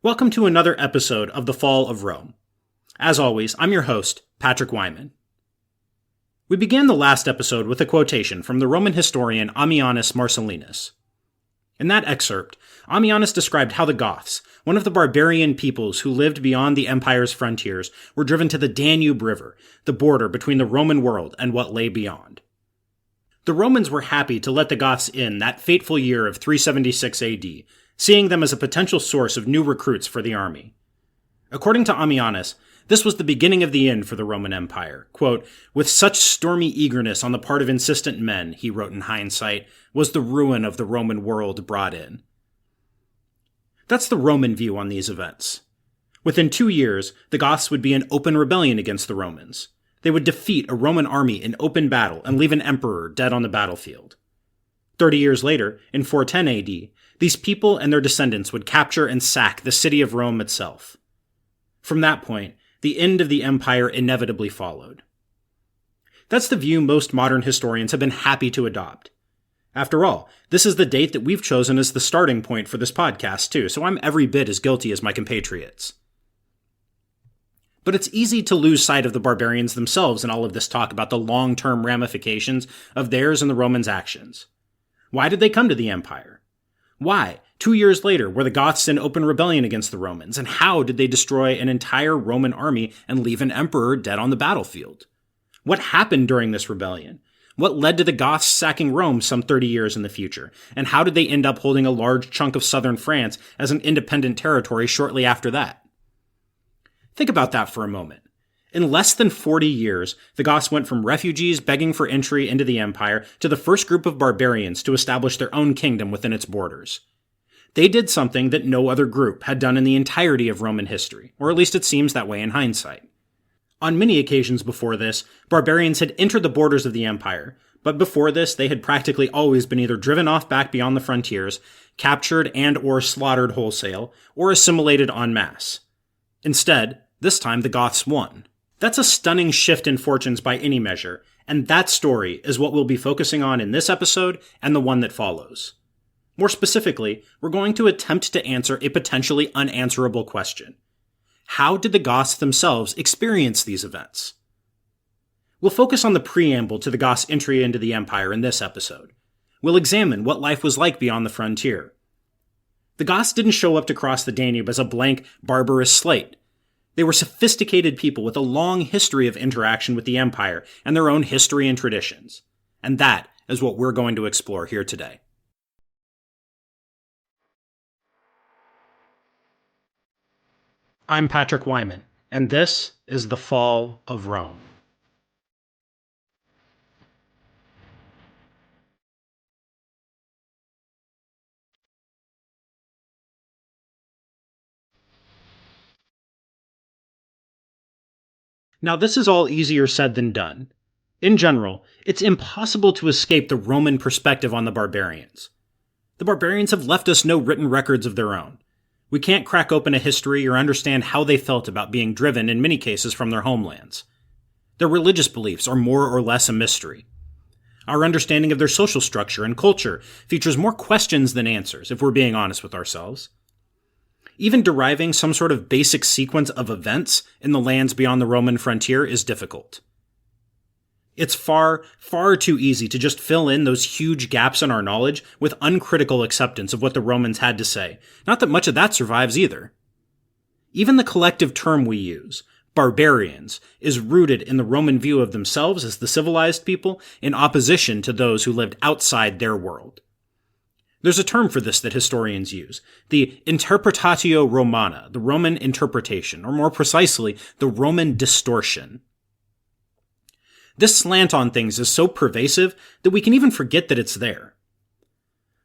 Welcome to another episode of The Fall of Rome. As always, I'm your host, Patrick Wyman. We began the last episode with a quotation from the Roman historian Ammianus Marcellinus. In that excerpt, Ammianus described how the Goths, one of the barbarian peoples who lived beyond the empire's frontiers, were driven to the Danube River, the border between the Roman world and what lay beyond. The Romans were happy to let the Goths in that fateful year of 376 AD, seeing them as a potential source of new recruits for the army. According to Ammianus, this was the beginning of the end for the Roman Empire. Quote, "With such stormy eagerness on the part of insistent men," he wrote in hindsight, "was the ruin of the Roman world brought in." That's the Roman view on these events. Within 2 years, the Goths would be in open rebellion against the Romans. They would defeat a Roman army in open battle and leave an emperor dead on the battlefield. 30 years later, in 410 AD, these people and their descendants would capture and sack the city of Rome itself. From that point, the end of the empire inevitably followed. That's the view most modern historians have been happy to adopt. After all, this is the date that we've chosen as the starting point for this podcast too, so I'm every bit as guilty as my compatriots. But it's easy to lose sight of the barbarians themselves in all of this talk about the long-term ramifications of theirs and the Romans' actions. Why did they come to the empire? Why, 2 years later, were the Goths in open rebellion against the Romans, and how did they destroy an entire Roman army and leave an emperor dead on the battlefield? What happened during this rebellion? What led to the Goths sacking Rome some 30 years in the future? And how did they end up holding a large chunk of southern France as an independent territory shortly after that? Think about that for a moment. In less than 40 years, the Goths went from refugees begging for entry into the empire to the first group of barbarians to establish their own kingdom within its borders. They did something that no other group had done in the entirety of Roman history, or at least it seems that way in hindsight. On many occasions before this, barbarians had entered the borders of the empire, but before this they had practically always been either driven off back beyond the frontiers, captured and or slaughtered wholesale, or assimilated en masse. Instead, this time the Goths won. That's a stunning shift in fortunes by any measure, and that story is what we'll be focusing on in this episode and the one that follows. More specifically, we're going to attempt to answer a potentially unanswerable question. How did the Goths themselves experience these events? We'll focus on the preamble to the Goths' entry into the empire in this episode. We'll examine what life was like beyond the frontier. The Goths didn't show up to cross the Danube as a blank, barbarous slate. They were sophisticated people with a long history of interaction with the empire and their own history and traditions. And that is what we're going to explore here today. I'm Patrick Wyman, and this is The Fall of Rome. Now, this is all easier said than done. In general, it's impossible to escape the Roman perspective on the barbarians. The barbarians have left us no written records of their own. We can't crack open a history or understand how they felt about being driven, in many cases, from their homelands. Their religious beliefs are more or less a mystery. Our understanding of their social structure and culture features more questions than answers, if we're being honest with ourselves. Even deriving some sort of basic sequence of events in the lands beyond the Roman frontier is difficult. It's far, far too easy to just fill in those huge gaps in our knowledge with uncritical acceptance of what the Romans had to say. Not that much of that survives either. Even the collective term we use, barbarians, is rooted in the Roman view of themselves as the civilized people in opposition to those who lived outside their world. There's a term for this that historians use, the interpretatio Romana, the Roman interpretation, or more precisely, the Roman distortion. This slant on things is so pervasive that we can even forget that it's there.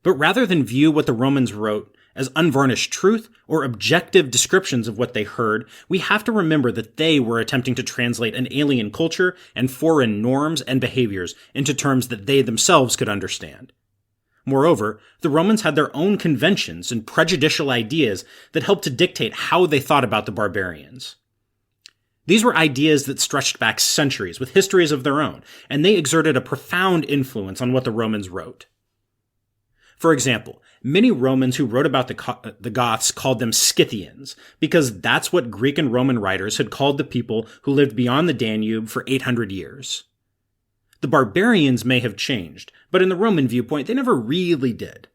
But rather than view what the Romans wrote as unvarnished truth or objective descriptions of what they heard, we have to remember that they were attempting to translate an alien culture and foreign norms and behaviors into terms that they themselves could understand. Moreover, the Romans had their own conventions and prejudicial ideas that helped to dictate how they thought about the barbarians. These were ideas that stretched back centuries with histories of their own, and they exerted a profound influence on what the Romans wrote. For example, many Romans who wrote about the Goths called them Scythians, because that's what Greek and Roman writers had called the people who lived beyond the Danube for 800 years. The barbarians may have changed, but in the Roman viewpoint, they never really did.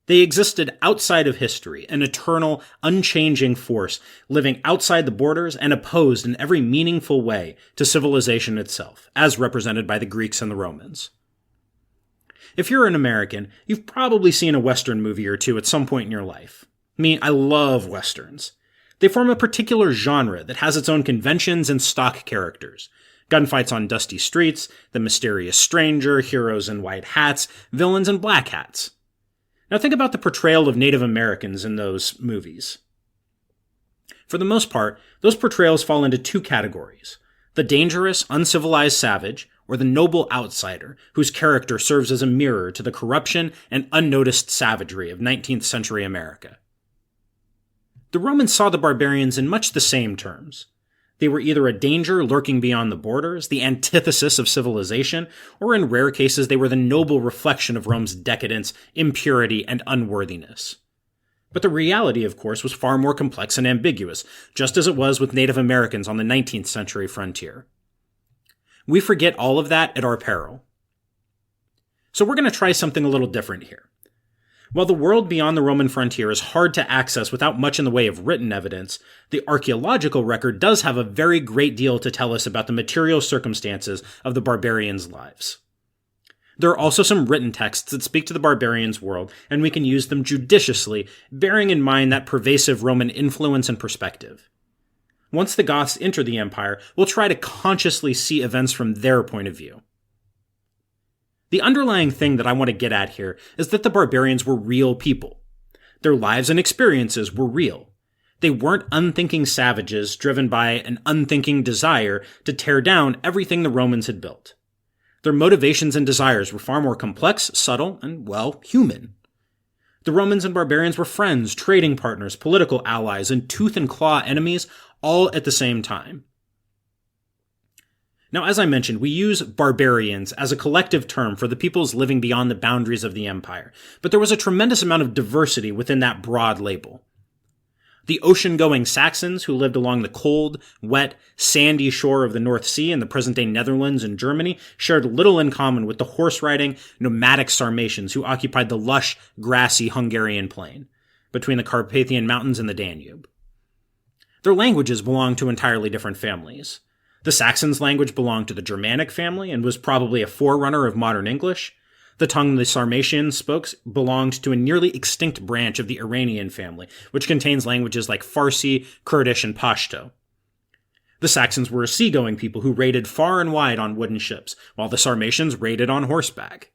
They existed outside of history, an eternal, unchanging force, living outside the borders and opposed in every meaningful way to civilization itself, as represented by the Greeks and the Romans. If you're an American, you've probably seen a Western movie or two at some point in your life. Me, I love Westerns. They form a particular genre that has its own conventions and stock characters. Gunfights on dusty streets, the mysterious stranger, heroes in white hats, villains in black hats. Now think about the portrayal of Native Americans in those movies. For the most part, those portrayals fall into two categories: the dangerous, uncivilized savage, or the noble outsider, whose character serves as a mirror to the corruption and unnoticed savagery of 19th century America. The Romans saw the barbarians in much the same terms. They were either a danger lurking beyond the borders, the antithesis of civilization, or in rare cases they were the noble reflection of Rome's decadence, impurity, and unworthiness. But the reality, of course, was far more complex and ambiguous, just as it was with Native Americans on the 19th century frontier. We forget all of that at our peril. So we're going to try something a little different here. While the world beyond the Roman frontier is hard to access without much in the way of written evidence, the archaeological record does have a very great deal to tell us about the material circumstances of the barbarians' lives. There are also some written texts that speak to the barbarians' world, and we can use them judiciously, bearing in mind that pervasive Roman influence and perspective. Once the Goths enter the empire, we'll try to consciously see events from their point of view. The underlying thing that I want to get at here is that the barbarians were real people. Their lives and experiences were real. They weren't unthinking savages driven by an unthinking desire to tear down everything the Romans had built. Their motivations and desires were far more complex, subtle, and, well, human. The Romans and barbarians were friends, trading partners, political allies, and tooth and claw enemies all at the same time. Now, as I mentioned, we use barbarians as a collective term for the peoples living beyond the boundaries of the empire, but there was a tremendous amount of diversity within that broad label. The ocean-going Saxons, who lived along the cold, wet, sandy shore of the North Sea in the present-day Netherlands and Germany, shared little in common with the horse-riding, nomadic Sarmatians who occupied the lush, grassy Hungarian plain, between the Carpathian Mountains and the Danube. Their languages belonged to entirely different families. The Saxons' language belonged to the Germanic family and was probably a forerunner of modern English. The tongue the Sarmatians spoke belonged to a nearly extinct branch of the Iranian family, which contains languages like Farsi, Kurdish, and Pashto. The Saxons were a seagoing people who raided far and wide on wooden ships, while the Sarmatians raided on horseback.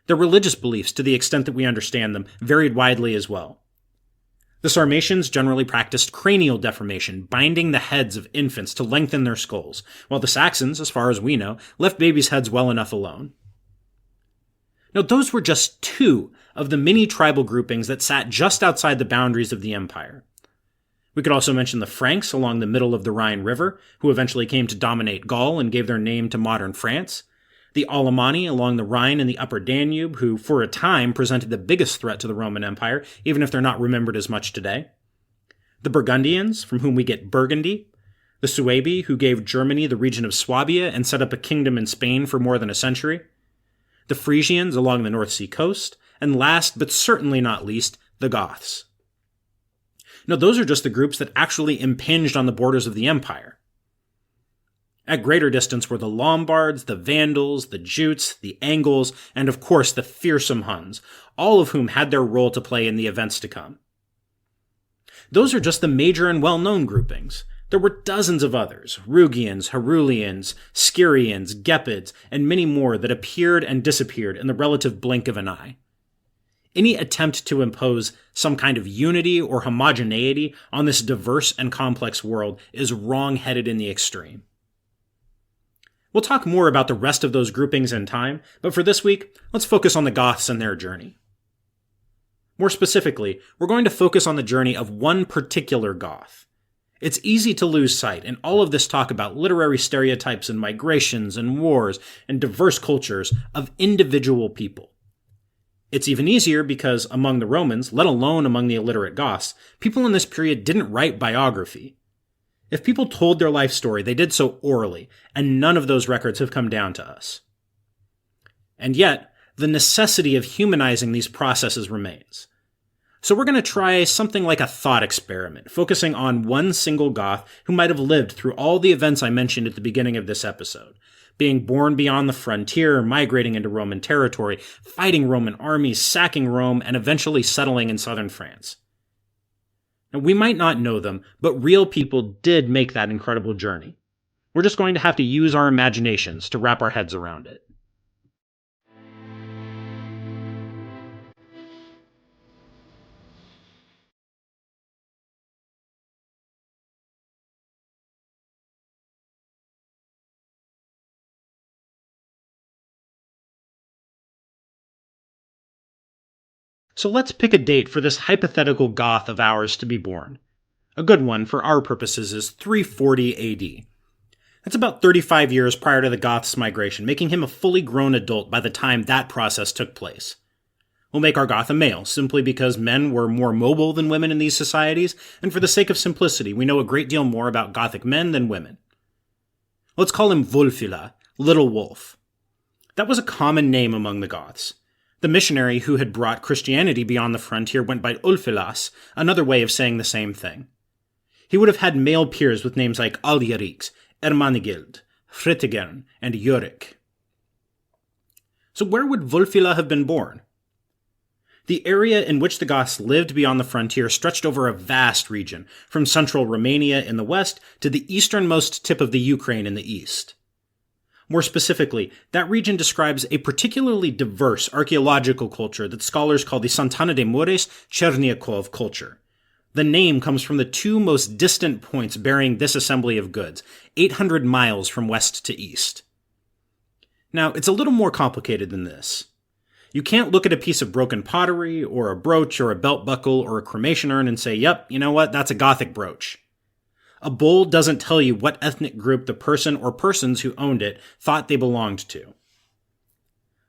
Their religious beliefs, to the extent that we understand them, varied widely as well. The Sarmatians generally practiced cranial deformation, binding the heads of infants to lengthen their skulls, while the Saxons, as far as we know, left babies' heads well enough alone. Now, those were just two of the many tribal groupings that sat just outside the boundaries of the empire. We could also mention the Franks along the middle of the Rhine River, who eventually came to dominate Gaul and gave their name to modern France. The Alemanni along the Rhine and the upper Danube, who for a time presented the biggest threat to the Roman Empire, even if they're not remembered as much today. The Burgundians, from whom we get Burgundy. The Suebi, who gave Germany the region of Swabia and set up a kingdom in Spain for more than a century. The Frisians along the North Sea coast. And last, but certainly not least, the Goths. Now, those are just the groups that actually impinged on the borders of the empire. At greater distance were the Lombards, the Vandals, the Jutes, the Angles, and of course the fearsome Huns, all of whom had their role to play in the events to come. Those are just the major and well-known groupings. There were dozens of others, Rugians, Herulians, Scyrians, Gepids, and many more that appeared and disappeared in the relative blink of an eye. Any attempt to impose some kind of unity or homogeneity on this diverse and complex world is wrong-headed in the extreme. We'll talk more about the rest of those groupings in time, but for this week, let's focus on the Goths and their journey. More specifically, we're going to focus on the journey of one particular Goth. It's easy to lose sight in all of this talk about literary stereotypes and migrations and wars and diverse cultures of individual people. It's even easier because among the Romans, let alone among the illiterate Goths, people in this period didn't write biography. If people told their life story, they did so orally, and none of those records have come down to us. And yet, the necessity of humanizing these processes remains. So we're going to try something like a thought experiment, focusing on one single Goth who might have lived through all the events I mentioned at the beginning of this episode. Being born beyond the frontier, migrating into Roman territory, fighting Roman armies, sacking Rome, and eventually settling in southern France. Now, we might not know them, but real people did make that incredible journey. We're just going to have to use our imaginations to wrap our heads around it. So let's pick a date for this hypothetical Goth of ours to be born. A good one for our purposes is 340 AD. That's about 35 years prior to the Goths' migration, making him a fully grown adult by the time that process took place. We'll make our Goth a male, simply because men were more mobile than women in these societies, and for the sake of simplicity, we know a great deal more about Gothic men than women. Let's call him Wulfila, Little Wolf. That was a common name among the Goths. The missionary who had brought Christianity beyond the frontier went by Ulfilas, another way of saying the same thing. He would have had male peers with names like Aljarix, Ermanigild, Fritigern, and Yorick. So where would Wulfila have been born? The area in which the Goths lived beyond the frontier stretched over a vast region, from central Romania in the west to the easternmost tip of the Ukraine in the east. More specifically, that region describes a particularly diverse archaeological culture that scholars call the Santana de Mureș Cherniakov culture. The name comes from the two most distant points bearing this assembly of goods, 800 miles from west to east. Now, it's a little more complicated than this. You can't look at a piece of broken pottery, or a brooch, or a belt buckle, or a cremation urn and say, yep, you know what, that's a Gothic brooch. A bowl doesn't tell you what ethnic group the person or persons who owned it thought they belonged to.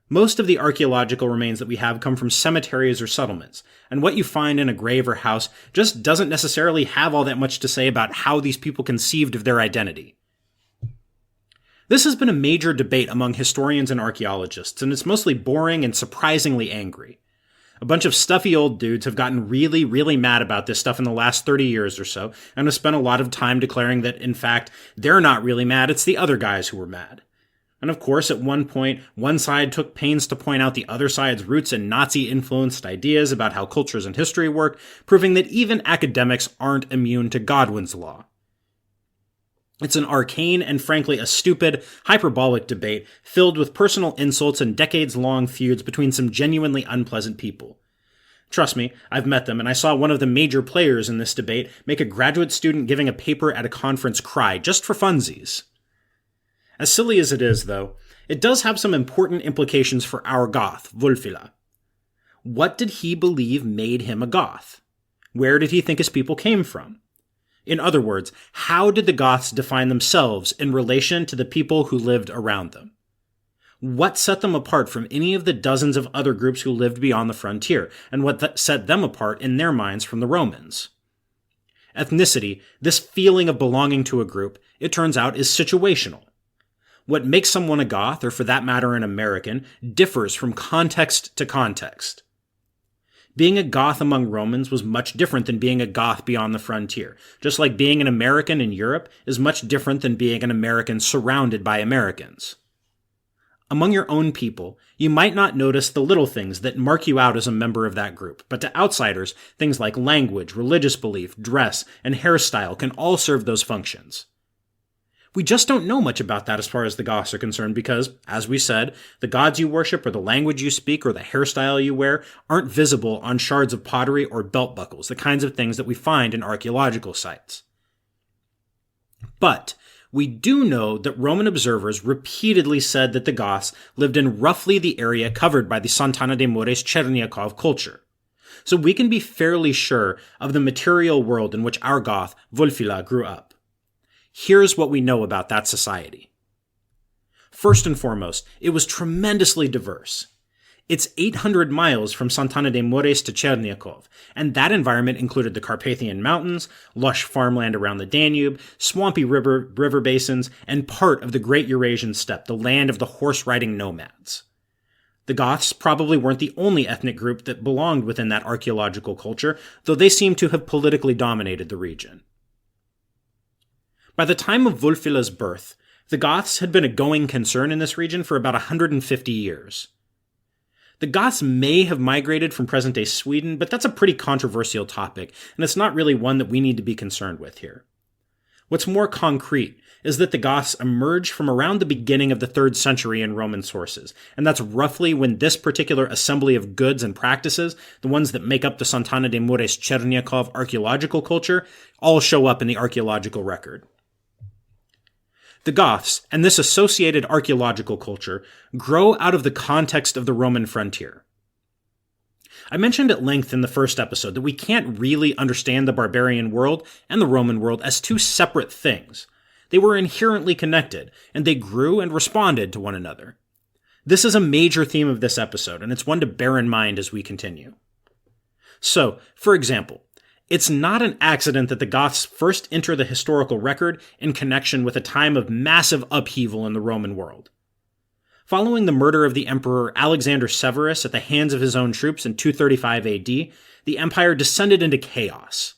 Most of the archaeological remains that we have come from cemeteries or settlements, and what you find in a grave or house just doesn't necessarily have all that much to say about how these people conceived of their identity. This has been a major debate among historians and archaeologists, and it's mostly boring and surprisingly angry. A bunch of stuffy old dudes have gotten really, really mad about this stuff in the last 30 years or so, and have spent a lot of time declaring that, in fact, they're not really mad, it's the other guys who were mad. And of course, at one point, one side took pains to point out the other side's roots in Nazi-influenced ideas about how cultures and history work, proving that even academics aren't immune to Godwin's law. It's an arcane and frankly a stupid, hyperbolic debate filled with personal insults and decades-long feuds between some genuinely unpleasant people. Trust me, I've met them, and I saw one of the major players in this debate make a graduate student giving a paper at a conference cry just for funsies. As silly as it is, though, it does have some important implications for our Goth, Wulfila. What did he believe made him a Goth? Where did he think his people came from? In other words, how did the Goths define themselves in relation to the people who lived around them? What set them apart from any of the dozens of other groups who lived beyond the frontier, and what set them apart in their minds from the Romans? Ethnicity, this feeling of belonging to a group, it turns out is situational. What makes someone a Goth, or for that matter an American, differs from context to context. Being a Goth among Romans was much different than being a Goth beyond the frontier, just like being an American in Europe is much different than being an American surrounded by Americans. Among your own people, you might not notice the little things that mark you out as a member of that group, but to outsiders, things like language, religious belief, dress, and hairstyle can all serve those functions. We just don't know much about that as far as the Goths are concerned because, as we said, the gods you worship or the language you speak or the hairstyle you wear aren't visible on shards of pottery or belt buckles, the kinds of things that we find in archaeological sites. But we do know that Roman observers repeatedly said that the Goths lived in roughly the area covered by the Santana de Mureș Cherniakov culture. So we can be fairly sure of the material world in which our Goth, Wulfila, grew up. Here's what we know about that society. First and foremost, it was tremendously diverse. It's 800 miles from Sant'Anna de Mores to Cherniakov, and that environment included the Carpathian Mountains, lush farmland around the Danube, swampy river basins, and part of the Great Eurasian Steppe, the land of the horse-riding nomads. The Goths probably weren't the only ethnic group that belonged within that archaeological culture, though they seem to have politically dominated the region. By the time of Wulfila's birth, the Goths had been a going concern in this region for about 150 years. The Goths may have migrated from present-day Sweden, but that's a pretty controversial topic, and it's not really one that we need to be concerned with here. What's more concrete is that the Goths emerged from around the beginning of the 3rd century in Roman sources, and that's roughly when this particular assembly of goods and practices, the ones that make up the Sant'Anna de Mures Cherniakov archaeological culture, all show up in the archaeological record. The Goths, and this associated archaeological culture, grow out of the context of the Roman frontier. I mentioned at length in the first episode that we can't really understand the barbarian world and the Roman world as two separate things. They were inherently connected, and they grew and responded to one another. This is a major theme of this episode, and it's one to bear in mind as we continue. So, for example, it's not an accident that the Goths first enter the historical record in connection with a time of massive upheaval in the Roman world. Following the murder of the Emperor Alexander Severus at the hands of his own troops in 235 AD, the empire descended into chaos.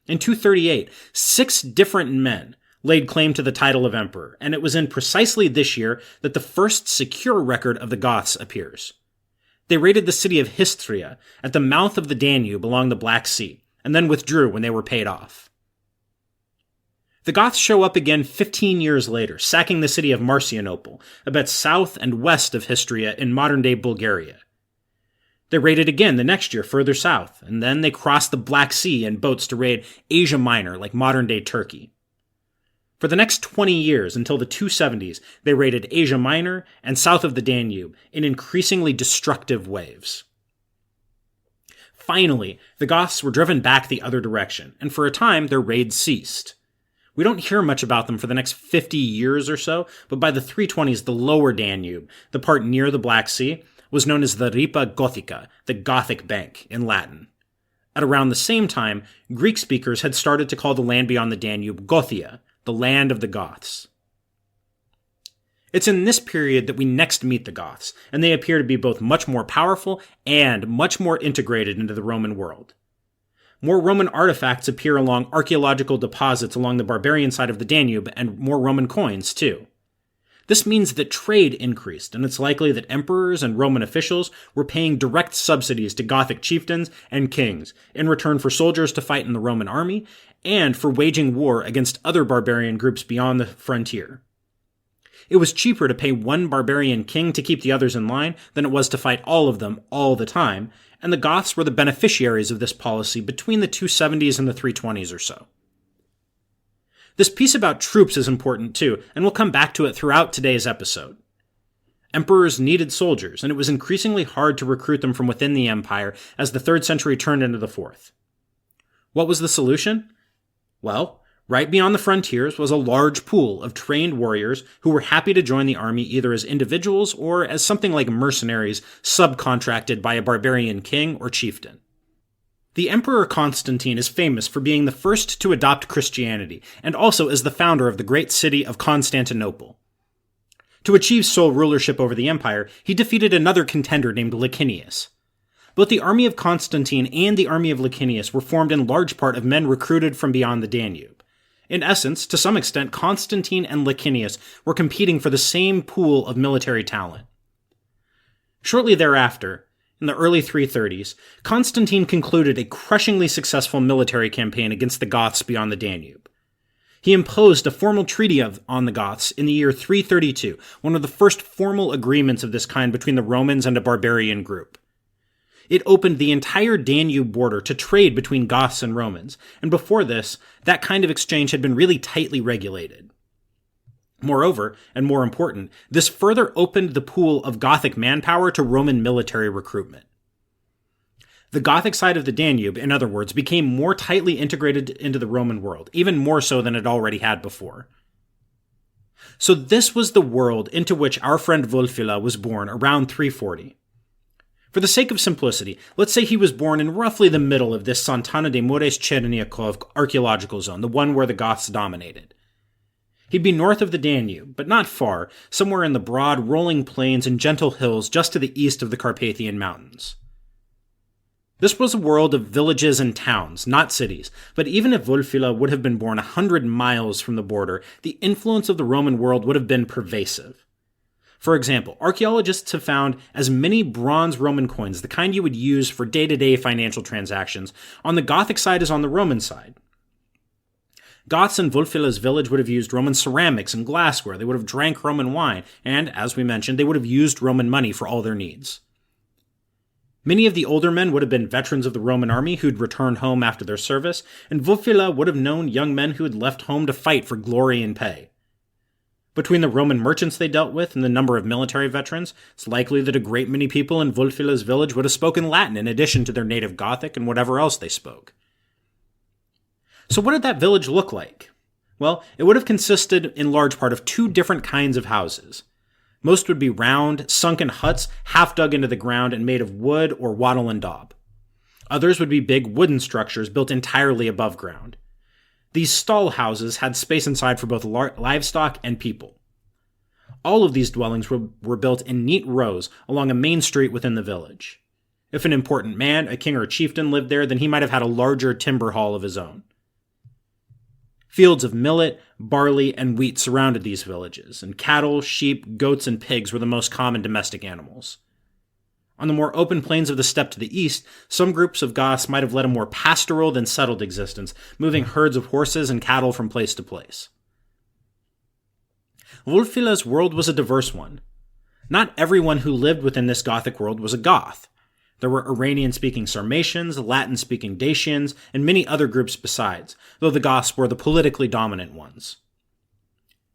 In 238, 6 different men laid claim to the title of emperor, and it was in precisely this year that the first secure record of the Goths appears. They raided the city of Histria at the mouth of the Danube along the Black Sea, and then withdrew when they were paid off. The Goths show up again 15 years later, sacking the city of Marcianople, a bit south and west of Histria in modern-day Bulgaria. They raided again the next year further south, and then they crossed the Black Sea in boats to raid Asia Minor, like modern-day Turkey. For the next 20 years, until the 270s, they raided Asia Minor and south of the Danube in increasingly destructive waves. Finally, the Goths were driven back the other direction, and for a time their raids ceased. We don't hear much about them for the next 50 years or so, but by the 320s the lower Danube, the part near the Black Sea, was known as the Ripa Gothica, the Gothic Bank, in Latin. At around the same time, Greek speakers had started to call the land beyond the Danube Gothia, the land of the Goths. It's in this period that we next meet the Goths, and they appear to be both much more powerful and much more integrated into the Roman world. More Roman artifacts appear along archaeological deposits along the barbarian side of the Danube, and more Roman coins, too. This means that trade increased, and it's likely that emperors and Roman officials were paying direct subsidies to Gothic chieftains and kings in return for soldiers to fight in the Roman army, and for waging war against other barbarian groups beyond the frontier. It was cheaper to pay one barbarian king to keep the others in line than it was to fight all of them all the time, and the Goths were the beneficiaries of this policy between the 270s and the 320s or so. This piece about troops is important too, and we'll come back to it throughout today's episode. Emperors needed soldiers, and it was increasingly hard to recruit them from within the empire as the 3rd century turned into the 4th. What was the solution? Well, right beyond the frontiers was a large pool of trained warriors who were happy to join the army either as individuals or as something like mercenaries subcontracted by a barbarian king or chieftain. The Emperor Constantine is famous for being the first to adopt Christianity, and also as the founder of the great city of Constantinople. To achieve sole rulership over the empire, he defeated another contender named Licinius. Both the army of Constantine and the army of Licinius were formed in large part of men recruited from beyond the Danube. In essence, to some extent, Constantine and Licinius were competing for the same pool of military talent. Shortly thereafter, in the early 330s, Constantine concluded a crushingly successful military campaign against the Goths beyond the Danube. He imposed a formal treaty on the Goths in the year 332, one of the first formal agreements of this kind between the Romans and a barbarian group. It opened the entire Danube border to trade between Goths and Romans, and before this, that kind of exchange had been really tightly regulated. Moreover, and more important, this further opened the pool of Gothic manpower to Roman military recruitment. The Gothic side of the Danube, in other words, became more tightly integrated into the Roman world, even more so than it already had before. So this was the world into which our friend Wulfila was born around 340. For the sake of simplicity, let's say he was born in roughly the middle of this Santana de Mures Cherniakov archaeological zone, the one where the Goths dominated. He'd be north of the Danube, but not far, somewhere in the broad, rolling plains and gentle hills just to the east of the Carpathian Mountains. This was a world of villages and towns, not cities, but even if Wulfila would have been born 100 miles from the border, the influence of the Roman world would have been pervasive. For example, archaeologists have found as many bronze Roman coins, the kind you would use for day-to-day financial transactions, on the Gothic side as on the Roman side. Goths in Wulfila's village would have used Roman ceramics and glassware, they would have drank Roman wine, and, as we mentioned, they would have used Roman money for all their needs. Many of the older men would have been veterans of the Roman army who'd returned home after their service, and Wulfila would have known young men who had left home to fight for glory and pay. Between the Roman merchants they dealt with and the number of military veterans, it's likely that a great many people in Wulfila's village would have spoken Latin in addition to their native Gothic and whatever else they spoke. So what did that village look like? Well, it would have consisted in large part of two different kinds of houses. Most would be round, sunken huts, half dug into the ground and made of wood or wattle and daub. Others would be big wooden structures built entirely above ground. These stall houses had space inside for both livestock and people. All of these dwellings were built in neat rows along a main street within the village. If an important man, a king or a chieftain lived there, then he might have had a larger timber hall of his own. Fields of millet, barley, and wheat surrounded these villages, and cattle, sheep, goats, and pigs were the most common domestic animals. On the more open plains of the steppe to the east, some groups of Goths might have led a more pastoral than settled existence, moving herds of horses and cattle from place to place. Wulfila's world was a diverse one. Not everyone who lived within this Gothic world was a Goth. There were Iranian-speaking Sarmatians, Latin-speaking Dacians, and many other groups besides, though the Goths were the politically dominant ones.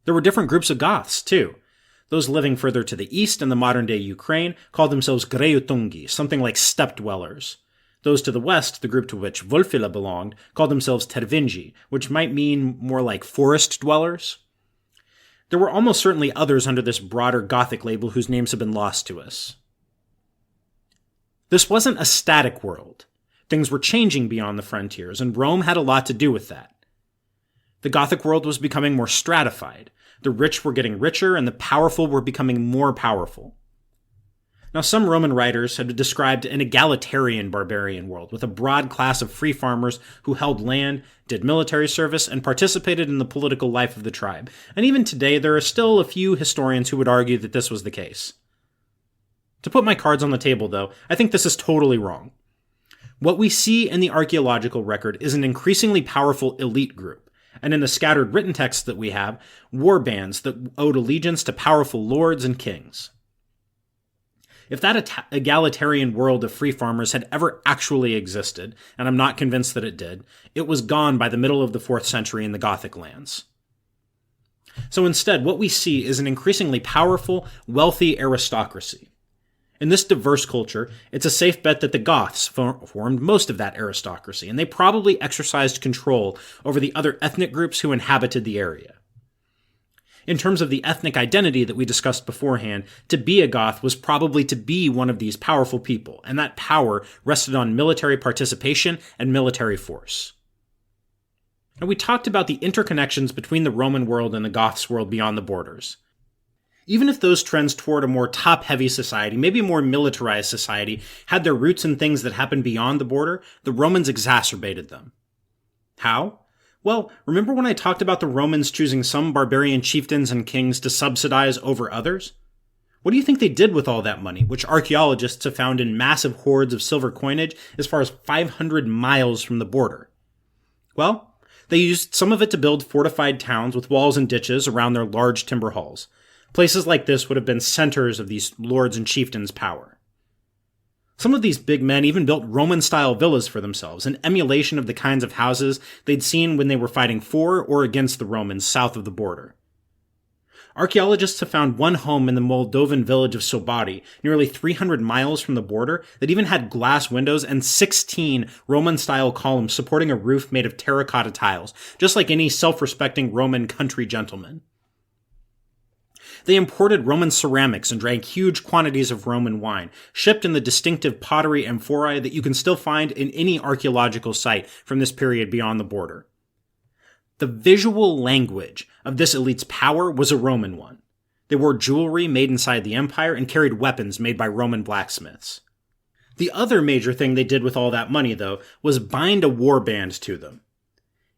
There were different groups of Goths, too. Those living further to the east in the modern-day Ukraine called themselves Greutungi, something like steppe dwellers. Those to the west, the group to which Wulfila belonged, called themselves Tervingi, which might mean more like forest dwellers. There were almost certainly others under this broader Gothic label whose names have been lost to us. This wasn't a static world. Things were changing beyond the frontiers, and Rome had a lot to do with that. The Gothic world was becoming more stratified. The rich were getting richer, and the powerful were becoming more powerful. Now, some Roman writers have described an egalitarian barbarian world, with a broad class of free farmers who held land, did military service, and participated in the political life of the tribe. And even today, there are still a few historians who would argue that this was the case. To put my cards on the table, though, I think this is totally wrong. What we see in the archaeological record is an increasingly powerful elite group, and in the scattered written texts that we have, war bands that owed allegiance to powerful lords and kings. If that egalitarian world of free farmers had ever actually existed, and I'm not convinced that it did, it was gone by the middle of the 4th century in the Gothic lands. So instead, what we see is an increasingly powerful, wealthy aristocracy. In this diverse culture, it's a safe bet that the Goths formed most of that aristocracy, and they probably exercised control over the other ethnic groups who inhabited the area. In terms of the ethnic identity that we discussed beforehand, to be a Goth was probably to be one of these powerful people, and that power rested on military participation and military force. Now, we talked about the interconnections between the Roman world and the Goths' world beyond the borders. Even if those trends toward a more top-heavy society, maybe a more militarized society, had their roots in things that happened beyond the border, the Romans exacerbated them. How? Well, remember when I talked about the Romans choosing some barbarian chieftains and kings to subsidize over others? What do you think they did with all that money, which archaeologists have found in massive hoards of silver coinage as far as 500 miles from the border? Well, they used some of it to build fortified towns with walls and ditches around their large timber halls. Places like this would have been centers of these lords and chieftains' power. Some of these big men even built Roman-style villas for themselves, an emulation of the kinds of houses they'd seen when they were fighting for or against the Romans south of the border. Archaeologists have found one home in the Moldovan village of Sobari, nearly 300 miles from the border, that even had glass windows and 16 Roman-style columns supporting a roof made of terracotta tiles, just like any self-respecting Roman country gentleman. They imported Roman ceramics and drank huge quantities of Roman wine, shipped in the distinctive pottery amphorae that you can still find in any archaeological site from this period beyond the border. The visual language of this elite's power was a Roman one. They wore jewelry made inside the empire and carried weapons made by Roman blacksmiths. The other major thing they did with all that money, though, was bind a warband to them.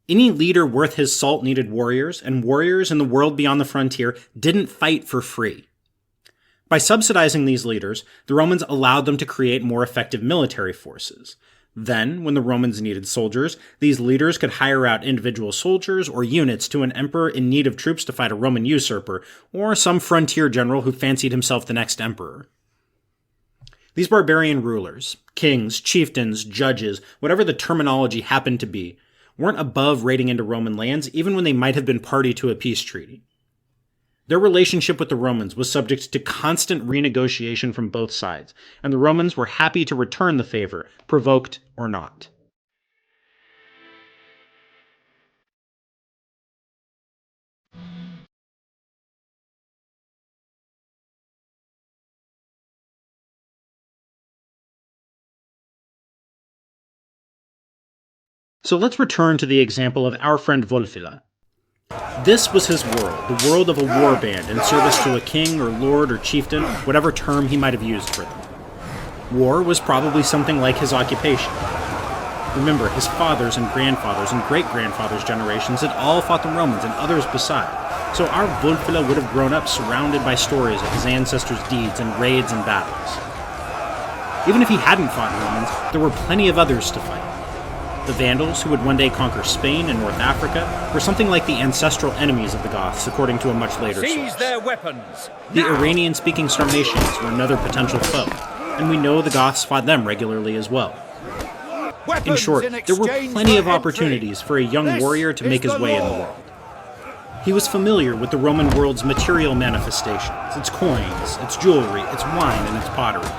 Any leader worth his salt needed warriors, and warriors in the world beyond the frontier didn't fight for free. By subsidizing these leaders, the Romans allowed them to create more effective military forces. Then, when the Romans needed soldiers, these leaders could hire out individual soldiers or units to an emperor in need of troops to fight a Roman usurper, or some frontier general who fancied himself the next emperor. These barbarian rulers, kings, chieftains, judges, whatever the terminology happened to be, weren't above raiding into Roman lands even when they might have been party to a peace treaty. Their relationship with the Romans was subject to constant renegotiation from both sides, and the Romans were happy to return the favor, provoked or not. So let's return to the example of our friend Wulfila. This was his world, the world of a warband in service to a king or lord or chieftain, whatever term he might have used for them. War was probably something like his occupation. Remember, his fathers and grandfathers and great-grandfathers' generations had all fought the Romans and others beside, so our Wulfila would have grown up surrounded by stories of his ancestors' deeds and raids and battles. Even if he hadn't fought Romans, there were plenty of others to fight. The Vandals, who would one day conquer Spain and North Africa, were something like the ancestral enemies of the Goths, according to a much later source. Seize their weapons! The Iranian-speaking Sarmatians were another potential foe, and we know the Goths fought them regularly as well. In short, there were plenty of opportunities for a young warrior to make his way in the world. He was familiar with the Roman world's material manifestations, its coins, its jewelry, its wine, and its pottery.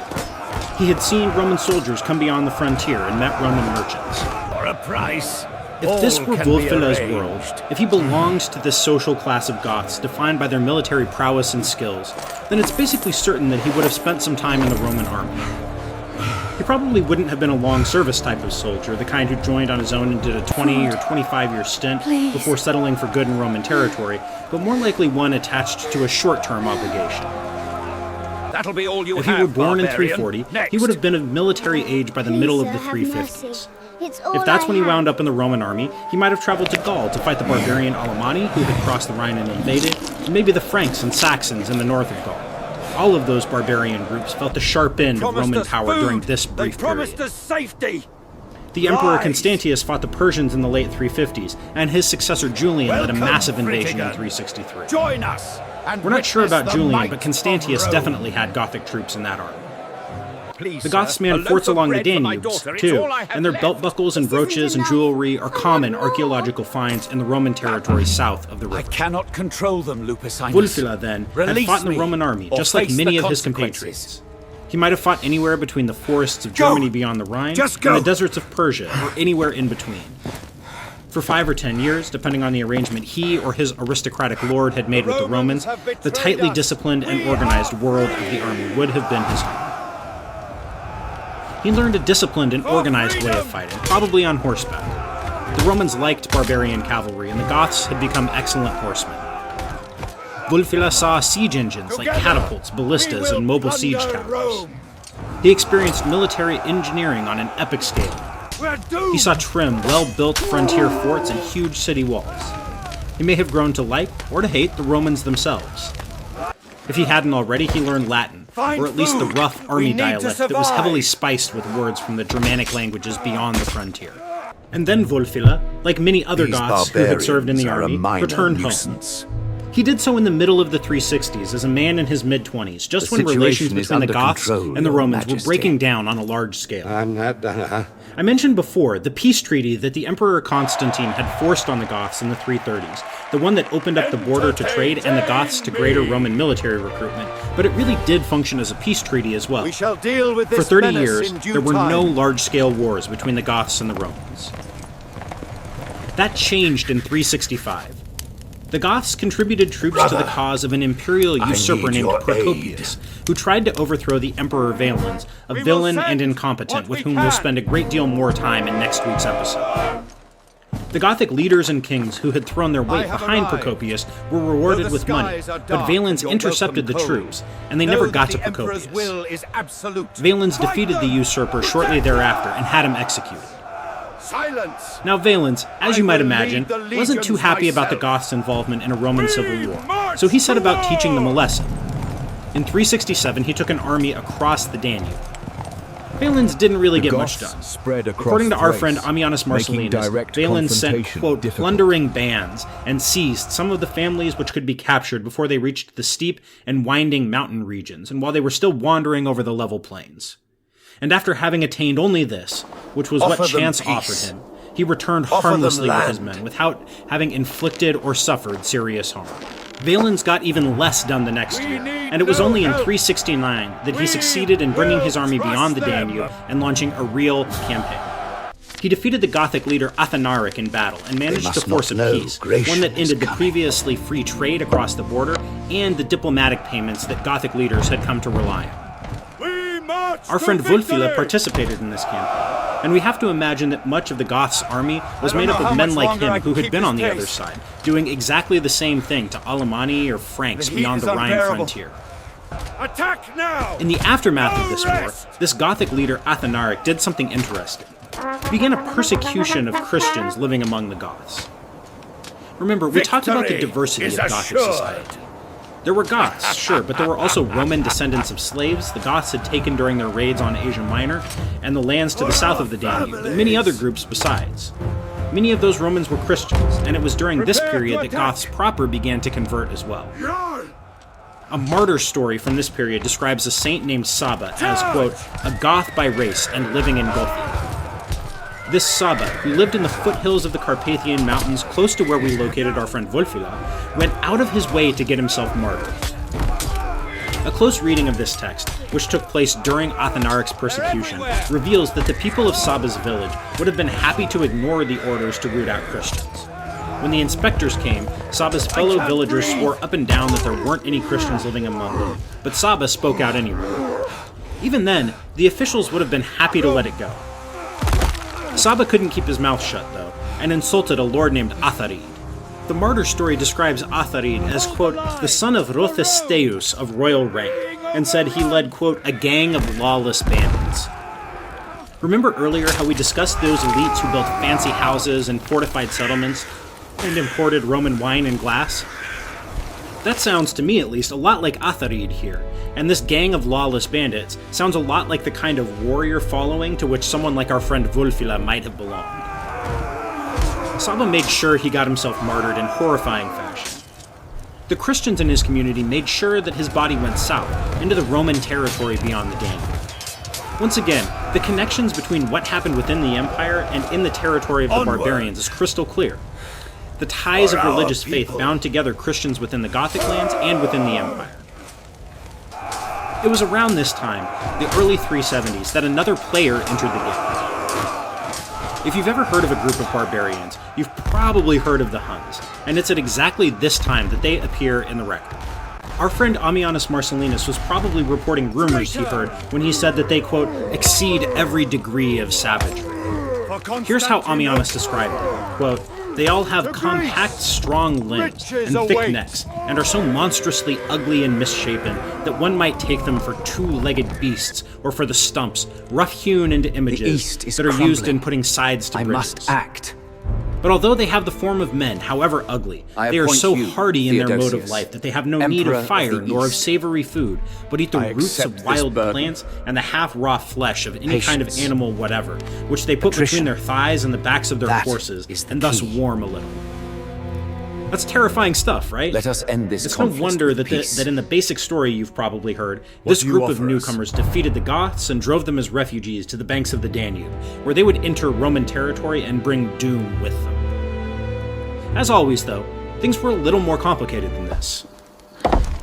He had seen Roman soldiers come beyond the frontier and met Roman merchants. For a price, if this were Wulfila's world, if he belonged to this social class of Goths defined by their military prowess and skills, then it's basically certain that he would have spent some time in the Roman army. He probably wouldn't have been a long service type of soldier, the kind who joined on his own and did a 20 or 25-year stint before settling for good in Roman territory, but more likely one attached to a short-term obligation. That'll be all you if have, he were born in Barbarian. 340, Next. he would have been of military age by the middle of the 350s. If that's when he wound up in the Roman army, he might have traveled to Gaul to fight the barbarian Alemanni, who had crossed the Rhine and invaded, and maybe the Franks and Saxons in the north of Gaul. All of those barbarian groups felt the sharp end of Roman power during this brief period. Us safety. The Emperor Constantius fought the Persians in the late 350s, and his successor Julian led a massive invasion in 363. Join us. We're not sure about Julian, but Constantius definitely had Gothic troops in that army. Please, the Goths manned forts along the Danubes, too, and their belt buckles and brooches and jewelry are common archaeological finds in the Roman territory south of the river. I cannot control them, Lupicinus. Wulfila, then, had fought in the Roman army, just like many of his compatriots. He might have fought anywhere between the forests of Germany beyond the Rhine and the deserts of Persia, or anywhere in between. For 5 or 10 years, depending on the arrangement he or his aristocratic lord had made with the Romans, the tightly disciplined and organized world of the army would have been his home. He learned a disciplined and organized way of fighting, probably on horseback. The Romans liked barbarian cavalry, and the Goths had become excellent horsemen. Wulfila saw siege engines like catapults, ballistas, and mobile siege towers. He experienced military engineering on an epic scale. He saw trim, well-built frontier forts and huge city walls. He may have grown to like, or to hate, the Romans themselves. If he hadn't already, he learned Latin, or at least the rough army dialect that was heavily spiced with words from the Germanic languages beyond the frontier. And then Wulfila, like many other Goths who had served in the army, returned home. He did so in the middle of the 360s as a man in his mid-20s, just when relations between the Goths and the Romans were breaking down on a large scale. I mentioned before the peace treaty that the Emperor Constantine had forced on the Goths in the 330s, the one that opened up the border to trade and the Goths to greater Roman military recruitment, but it really did function as a peace treaty as well. shall deal with this For 30 menace years, in due there were time. no large-scale wars between the Goths and the Romans. That changed in 365. The Goths contributed troops to the cause of an imperial usurper named Procopius, who tried to overthrow the Emperor Valens, a villain and incompetent with whom we'll spend a great deal more time in next week's episode. The Gothic leaders and kings who had thrown their weight behind Procopius were rewarded with money, but Valens intercepted the troops, and they never got to Procopius. Valens defeated the usurper shortly thereafter and had him executed. Silence! Now Valens, as you might imagine, wasn't too happy about the Goths' involvement in a Roman civil war, so he set about teaching them a lesson. In 367, he took an army across the Danube. Valens didn't really get much done. According to our friend Ammianus Marcellinus, Valens sent, quote, plundering bands and seized some of the families which could be captured before they reached the steep and winding mountain regions, and while they were still wandering over the level plains. And after having attained only this, which was what chance offered him, he returned harmlessly with his men without having inflicted or suffered serious harm. Valens got even less done the next year, and it was only in 369 that he succeeded in bringing his army beyond the Danube and launching a real campaign. He defeated the Gothic leader Athanaric in battle and managed to force a peace, one that ended the previously free trade across the border and the diplomatic payments that Gothic leaders had come to rely on. Our friend Wulfila participated in this campaign, and we have to imagine that much of the Goths' army was made up of men like him who had been on the other side, doing exactly the same thing to Alemanni or Franks beyond the Rhine frontier. Attack now! In the aftermath of this war, this Gothic leader Athanaric did something interesting. He began a persecution of Christians living among the Goths. Remember, we talked about the diversity of Gothic society. There were Goths, sure, but there were also Roman descendants of slaves the Goths had taken during their raids on Asia Minor and the lands to the south of the Danube, and many other groups besides. Many of those Romans were Christians, and it was during this period that Goths proper began to convert as well. A martyr story from this period describes a saint named Saba as, quote, a Goth by race and living in Gothia. This Saba, who lived in the foothills of the Carpathian Mountains close to where we located our friend Wulfila, went out of his way to get himself martyred. A close reading of this text, which took place during Athanaric's persecution, reveals that the people of Saba's village would have been happy to ignore the orders to root out Christians. When the inspectors came, Saba's fellow villagers swore up and down that there weren't any Christians living among them, but Saba spoke out anyway. Even then, the officials would have been happy to let it go. Saba couldn't keep his mouth shut, though, and insulted a lord named Atharid. The martyr story describes Atharid as, quote, the son of Rothesteus of royal rank, and said he led, quote, a gang of lawless bandits. Remember earlier how we discussed those elites who built fancy houses and fortified settlements and imported Roman wine and glass? That sounds, to me at least, a lot like Atharid here, and this gang of lawless bandits sounds a lot like the kind of warrior following to which someone like our friend Wulfila might have belonged. Saba made sure he got himself martyred in horrifying fashion. The Christians in his community made sure that his body went south, into the Roman territory beyond the Danube. Once again, the connections between what happened within the empire and in the territory of the barbarians is crystal clear. The ties of religious faith bound together Christians within the Gothic lands and within the empire. It was around this time, the early 370s, that another player entered the game. If you've ever heard of a group of barbarians, you've probably heard of the Huns, and it's at exactly this time that they appear in the record. Our friend Ammianus Marcellinus was probably reporting rumors he heard when he said that they, quote, exceed every degree of savagery. Here's how Ammianus described them, quote, they all have compact, strong limbs and thick necks, and are so monstrously ugly and misshapen that one might take them for two-legged beasts, or for the stumps, rough-hewn into images that are used in putting sides to bridges. I must act. But although they have the form of men, however ugly, they are so hardy in their mode of life that they have no need of fire nor of savory food, but eat the roots of wild plants and the half-raw flesh of any kind of animal whatever, which they put between their thighs and the backs of their horses, and thus warm a little. That's terrifying stuff, right? Let us end this. It's no wonder that in the basic story you've probably heard, this group of newcomers defeated the Goths and drove them as refugees to the banks of the Danube, where they would enter Roman territory and bring doom with them. As always, though, things were a little more complicated than this.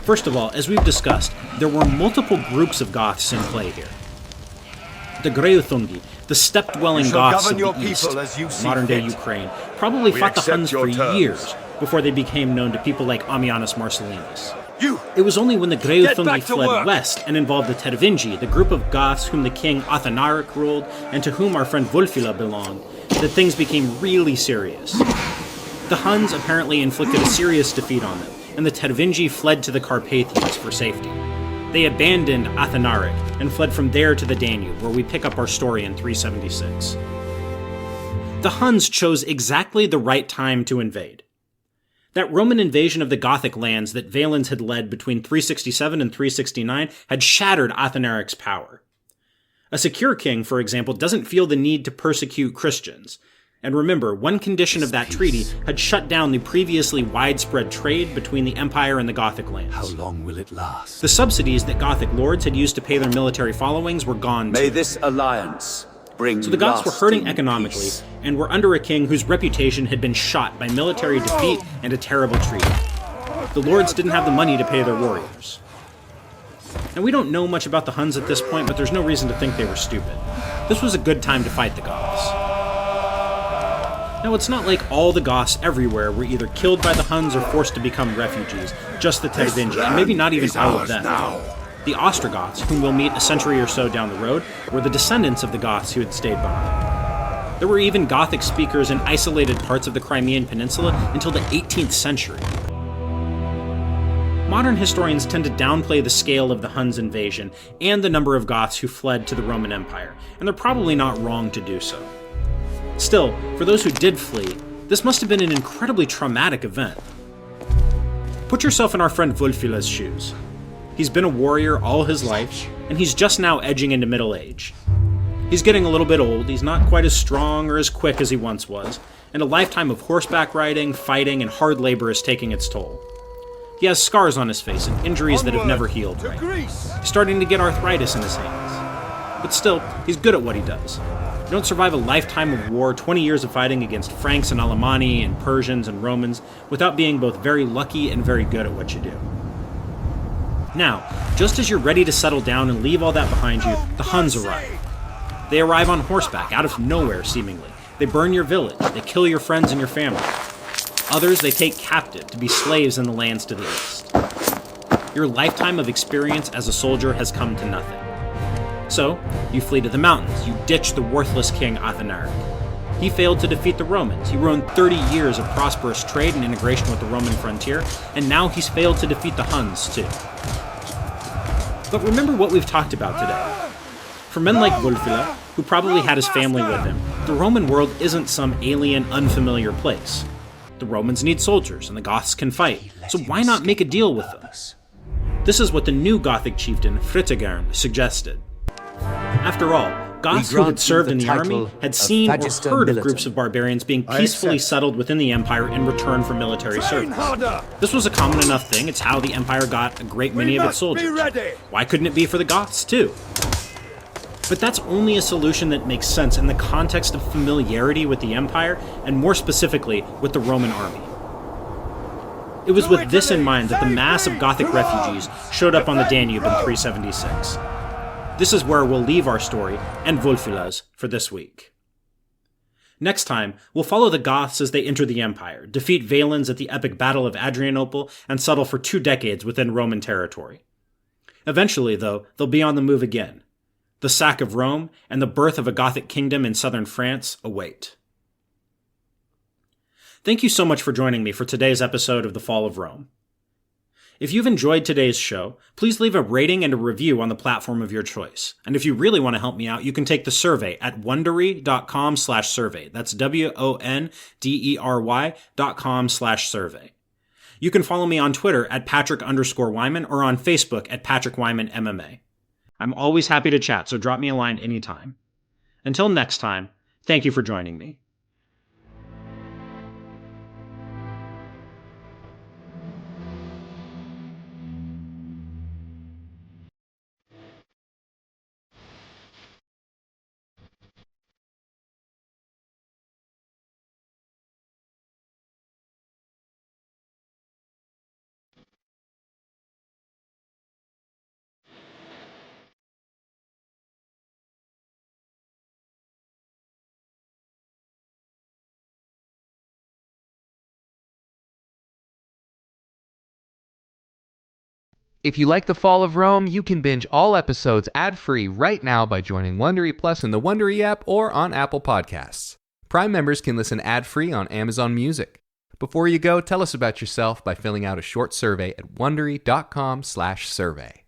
First of all, as we've discussed, there were multiple groups of Goths in play here. The Greuthungi, the steppe-dwelling Goths of the east, modern-day Ukraine, probably fought the Huns for years, before they became known to people like Ammianus Marcellinus. You! It was only when the back Greuthungi to fled work. west and involved the Tervingi, the group of Goths whom the king Athanaric ruled and to whom our friend Wulfila belonged, that things became really serious. The Huns apparently inflicted a serious defeat on them, and the Tervingi fled to the Carpathians for safety. They abandoned Athanaric and fled from there to the Danube, where we pick up our story in 376. The Huns chose exactly the right time to invade. That Roman invasion of the Gothic lands that Valens had led between 367 and 369 had shattered Athanaric's power. A secure king, for example, doesn't feel the need to persecute Christians. And remember, one condition of that treaty had shut down the previously widespread trade between the Empire and the Gothic lands. How long will it last? The subsidies that Gothic lords had used to pay their military followings were gone May too. this alliance bring So the Goths were hurting lasting economically, peace. and were under a king whose reputation had been shot by military defeat and a terrible treaty. The lords didn't have the money to pay their warriors. And we don't know much about the Huns at this point, but there's no reason to think they were stupid. This was a good time to fight the Goths. Now, it's not like all the Goths everywhere were either killed by the Huns or forced to become refugees, just the Tervingi, and maybe not even all of them. The Ostrogoths, whom we'll meet a century or so down the road, were the descendants of the Goths who had stayed behind. There were even Gothic speakers in isolated parts of the Crimean Peninsula until the 18th century. Modern historians tend to downplay the scale of the Huns' invasion and the number of Goths who fled to the Roman Empire, and they're probably not wrong to do so. Still, for those who did flee, this must have been an incredibly traumatic event. Put yourself in our friend Wulfila's shoes. He's been a warrior all his life, and he's just now edging into middle age. He's getting a little bit old, he's not quite as strong or as quick as he once was, and a lifetime of horseback riding, fighting, and hard labor is taking its toll. He has scars on his face and injuries that have never healed right. He's starting to get arthritis in his hands. But still, he's good at what he does. You don't survive a lifetime of war, 20 years of fighting against Franks and Alemanni and Persians and Romans, without being both very lucky and very good at what you do. Now, just as you're ready to settle down and leave all that behind you, the Huns arrive. They arrive on horseback, out of nowhere seemingly. They burn your village, they kill your friends and your family. Others they take captive to be slaves in the lands to the east. Your lifetime of experience as a soldier has come to nothing. So, you flee to the mountains, you ditch the worthless king Athanaric. He failed to defeat the Romans, he ruined 30 years of prosperous trade and integration with the Roman frontier, and now he's failed to defeat the Huns too. But remember what we've talked about today. For men like Wulfila, who probably had his family with him, the Roman world isn't some alien, unfamiliar place. The Romans need soldiers, and the Goths can fight, so why not make a deal with them? This is what the new Gothic chieftain, Fritigern, suggested. After all, Goths who had served in the army had seen or heard of groups of barbarians being peacefully settled within the empire in return for military service. This was a common enough thing, it's how the empire got a great many of its soldiers. Why couldn't it be for the Goths too? But that's only a solution that makes sense in the context of familiarity with the empire, and more specifically, with the Roman army. It was with this in mind that the mass of Gothic refugees showed up on the Danube in 376. This is where we'll leave our story, and Wulfila's, for this week. Next time, we'll follow the Goths as they enter the empire, defeat Valens at the epic Battle of Adrianople, and settle for 2 decades within Roman territory. Eventually, though, they'll be on the move again. The sack of Rome and the birth of a Gothic kingdom in southern France await. Thank you so much for joining me for today's episode of The Fall of Rome. If you've enjoyed today's show, please leave a rating and a review on the platform of your choice. And if you really want to help me out, you can take the survey at wondery.com/survey. That's WONDERY.com/survey. You can follow me on Twitter at Patrick_Wyman or on Facebook at Patrick Wyman MMA. I'm always happy to chat, so drop me a line anytime. Until next time, thank you for joining me. If you like The Fall of Rome, you can binge all episodes ad-free right now by joining Wondery Plus in the Wondery app or on Apple Podcasts. Prime members can listen ad-free on Amazon Music. Before you go, tell us about yourself by filling out a short survey at Wondery.com/survey.